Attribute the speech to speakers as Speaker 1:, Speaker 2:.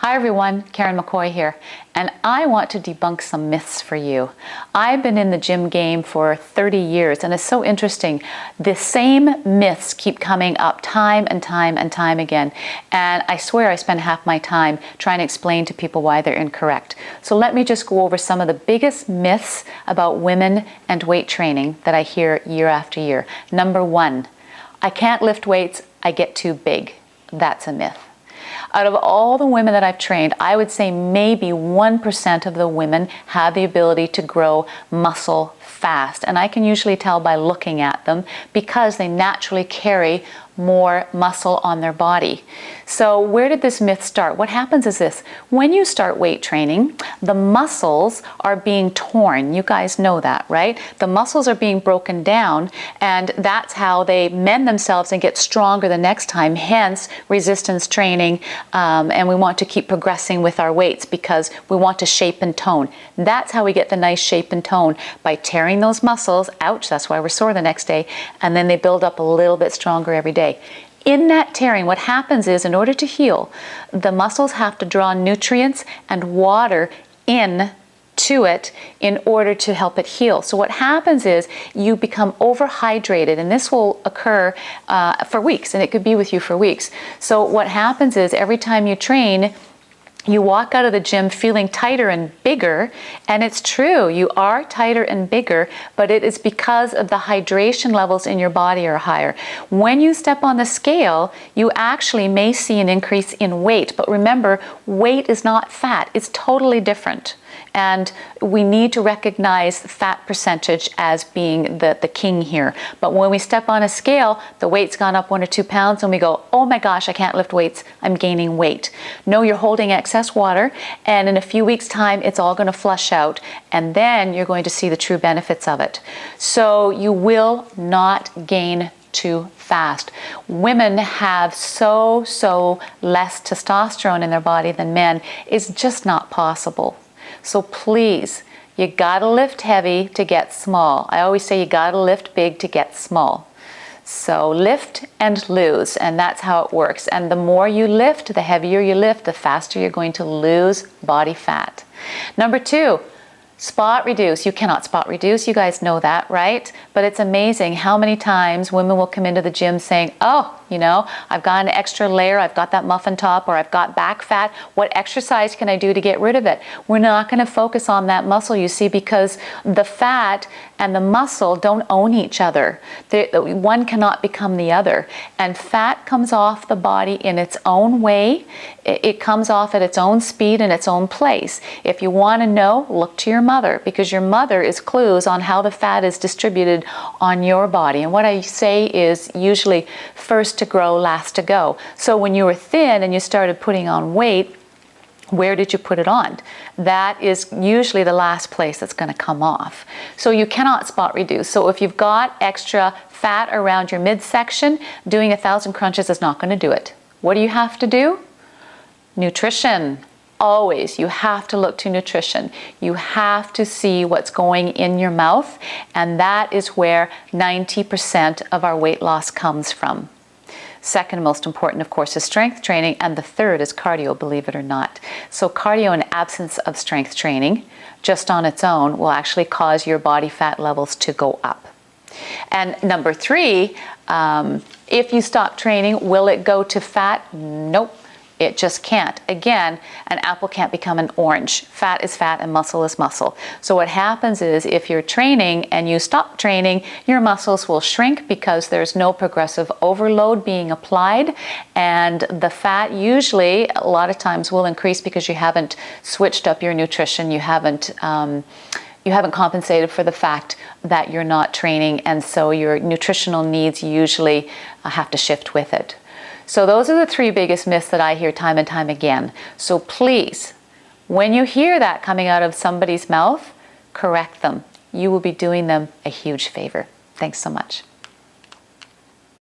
Speaker 1: Hi everyone, Karen McCoy here, and I want to debunk some myths for you. I've been in the gym game for 30 years, and it's so interesting. The same myths keep coming up time and time and time again, and I swear I spend half my time trying to explain to people why they're incorrect. So let me just go over some of the biggest myths about women and weight training that I hear year after year. Number one, I can't lift weights, I get too big. That's a myth. Out of all the women that I've trained, I would say maybe 1% of the women have the ability to grow muscle fast. And I can usually tell by looking at them because they naturally carry more muscle on their body. So where did this myth start? What happens is this: when you start weight training, the muscles are being torn. You guys know that, right? The muscles are being broken down, and that's how they mend themselves and get stronger the next time, hence resistance training. And we want to keep progressing with our weights because we want to shape and tone. That's how we get the nice shape and tone, by tearing those muscles. Ouch, that's why we're sore the next day. And then they build up a little bit stronger every day. In that tearing, what happens is, in order to heal, the muscles have to draw nutrients and water in to it in order to help it heal. So what happens is you become overhydrated, and this will occur for weeks, and it could be with you for weeks. So what happens is, every time you train, you walk out of the gym feeling tighter and bigger, and it's true, you are tighter and bigger, but it is because of the hydration levels in your body are higher. When you step on the scale, you actually may see an increase in weight, but remember, weight is not fat, it's totally different. And we need to recognize fat percentage as being the king here. But when we step on a scale, the weight's gone up 1 or 2 pounds, and we go, oh my gosh, I can't lift weights, I'm gaining weight. No, you're holding excess water, and in a few weeks' time, it's all going to flush out, and then you're going to see the true benefits of it. So you will not gain too fast. Women have so less testosterone in their body than men. It's just not possible. So please, you gotta lift heavy to get small. I always say you gotta lift big to get small. So lift and lose, and that's how it works. And the more you lift, the heavier you lift, the faster you're going to lose body fat. Number two, spot reduce. You cannot spot reduce. You guys know that, right? But it's amazing how many times women will come into the gym saying, oh, you know, I've got an extra layer, I've got that muffin top, or I've got back fat. What exercise can I do to get rid of it? We're not going to focus on that muscle, you see, because the fat and the muscle don't own each other. One cannot become the other. And fat comes off the body in its own way. It comes off at its own speed and its own place. If you want to know, look to your mother, because your mother is clues on how the fat is distributed on your body. And what I say is usually first to grow, last to go. So when you were thin and you started putting on weight, where did you put it on? That is usually the last place that's going to come off. So you cannot spot reduce. So if you've got extra fat around your midsection, doing 1,000 crunches is not going to do it. What do you have to do? Nutrition. Always, you have to look to nutrition. You have to see what's going in your mouth, and that is where 90% of our weight loss comes from. Second most important, of course, is strength training, and the third is cardio, believe it or not. So cardio in absence of strength training, just on its own, will actually cause your body fat levels to go up. And number three, if you stop training, will it go to fat? Nope. It just can't. Again, an apple can't become an orange. Fat is fat and muscle is muscle. So what happens is, if you're training and you stop training, your muscles will shrink because there's no progressive overload being applied, and the fat usually a lot of times will increase because you haven't switched up your nutrition. You haven't compensated for the fact that you're not training, and so your nutritional needs usually have to shift with it. So those are the three biggest myths that I hear time and time again. So please, when you hear that coming out of somebody's mouth, correct them. You will be doing them a huge favor. Thanks so much.